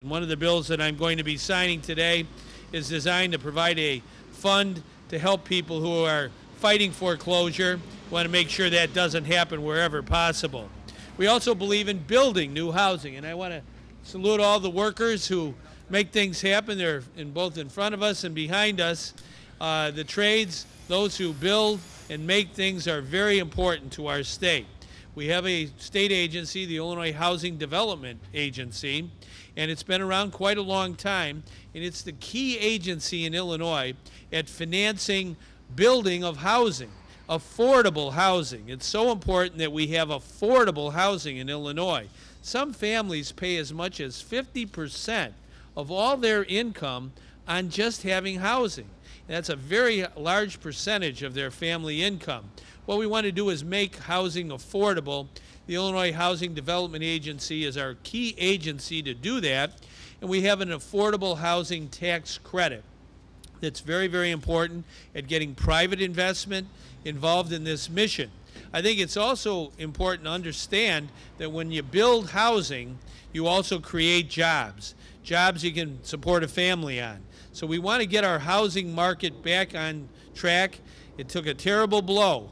One of the bills that I'm going to be signing today is designed to provide a fund to help people who are fighting foreclosure. We want to make sure that doesn't happen wherever possible. We also believe in building new housing, and I want to salute all the workers who make things happen. They're both in front of us and behind us. The trades, those who build and make things, are very important to our state. We have a state agency, the Illinois Housing Development Agency, and it's been around quite a long time, and it's the key agency in Illinois at financing building of housing, affordable housing. It's so important that we have affordable housing in Illinois. Some families pay as much as 50% of all their income on just having housing. And that's a very large percentage of their family income. What we want to do is make housing affordable. The Illinois Housing Development Agency is our key agency to do that, and we have an affordable housing tax credit that's very, very important at getting private investment involved in this mission. I think it's also important to understand that when you build housing, you also create jobs. Jobs you can support a family on. So we want to get our housing market back on track. It took a terrible blow.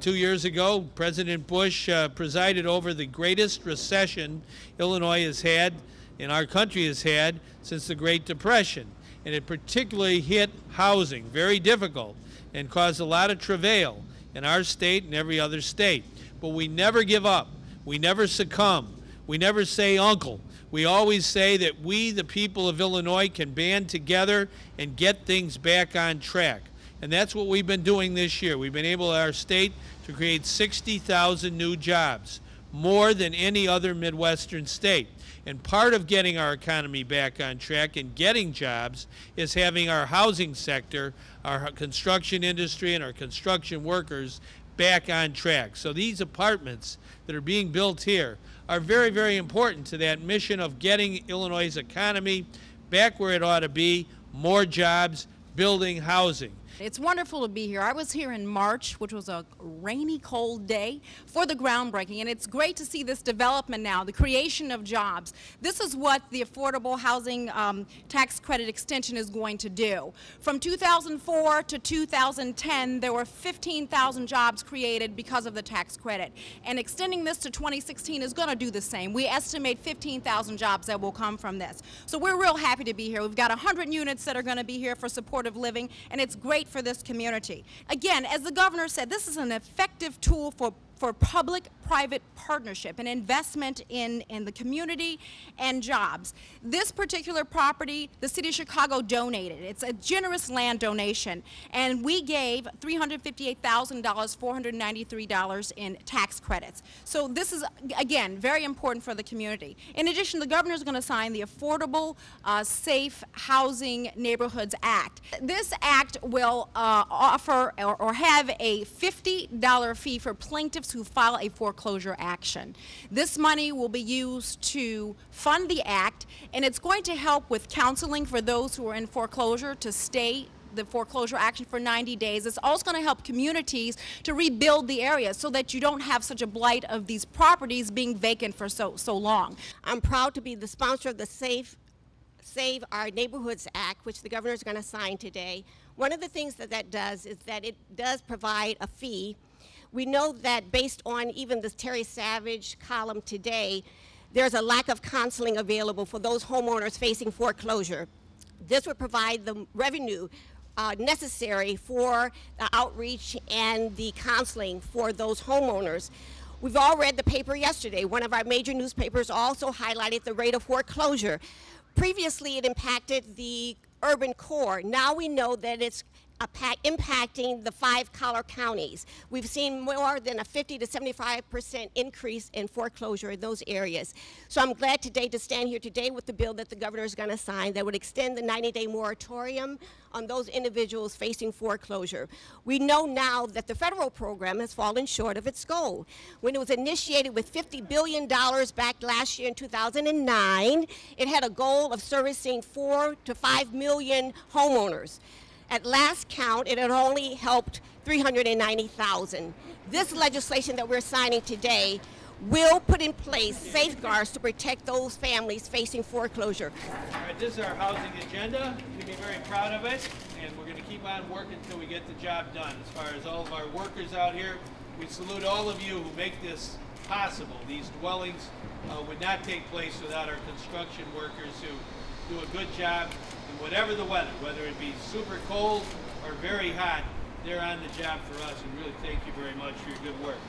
2 years ago, President Bush presided over the greatest recession Illinois has had and our country has had since the Great Depression. And it particularly hit housing, very difficult, and caused a lot of travail in our state and every other state. But we never give up. We never succumb. We never say uncle. We always say that we, the people of Illinois, can band together and get things back on track. And that's what we've been doing this year. We've been able, in our state, to create 60,000 new jobs, more than any other Midwestern state. And part of getting our economy back on track and getting jobs is having our housing sector, our construction industry, and our construction workers back on track. So these apartments that are being built here are very, very important to that mission of getting Illinois' economy back where it ought to be, more jobs, building housing. It's wonderful to be here. I was here in March, which was a rainy, cold day, for the groundbreaking, and it's great to see this development now, the creation of jobs. This is what the Affordable Housing Tax Credit Extension is going to do. From 2004 to 2010, there were 15,000 jobs created because of the tax credit, and extending this to 2016 is going to do the same. We estimate 15,000 jobs that will come from this. So we're real happy to be here. We've got 100 units that are going to be here for supportive living, and it's great for this community. Again, as the governor said, this is an effective tool for public-private partnership and investment in the community and jobs. This particular property, the city of Chicago donated. It's a generous land donation, and we gave $358,000, $493 in tax credits. So this is, again, very important for the community. In addition, the governor is going to sign the Affordable Safe Housing Neighborhoods Act. This act will offer or have a $50 fee for plaintiffs who file a foreclosure action. This money will be used to fund the act, and it's going to help with counseling for those who are in foreclosure to stay the foreclosure action for 90 days. It's also going to help communities to rebuild the area so that you don't have such a blight of these properties being vacant for so long. I'm proud to be the sponsor of the Save Our Neighborhoods Act, which the governor is going to sign today. One of the things that does is that it does provide a fee. We know that based on even the Terry Savage column today, there's a lack of counseling available for those homeowners facing foreclosure. This would provide the revenue necessary for the outreach and the counseling for those homeowners. We've all read the paper yesterday. One of our major newspapers also highlighted the rate of foreclosure. Previously, it impacted the urban core. Now we know that it's impacting the 5 collar counties. We've seen more than a 50 to 75% increase in foreclosure in those areas. So I'm glad today to stand here today with the bill that the governor is going to sign that would extend the 90-day moratorium on those individuals facing foreclosure. We know now that the federal program has fallen short of its goal. When it was initiated with $50 billion back last year in 2009, it had a goal of servicing 4 to 5 million homeowners. At last count, it had only helped 390,000. This legislation that we're signing today will put in place safeguards to protect those families facing foreclosure. All right, this is our housing agenda. You can be very proud of it, and we're going to keep on working until we get the job done. As far as all of our workers out here, we salute all of you who make this possible. These dwellings would not take place without our construction workers who do a good job in whatever the weather, whether it be super cold or very hot. They're on the job for us, and really thank you very much for your good work.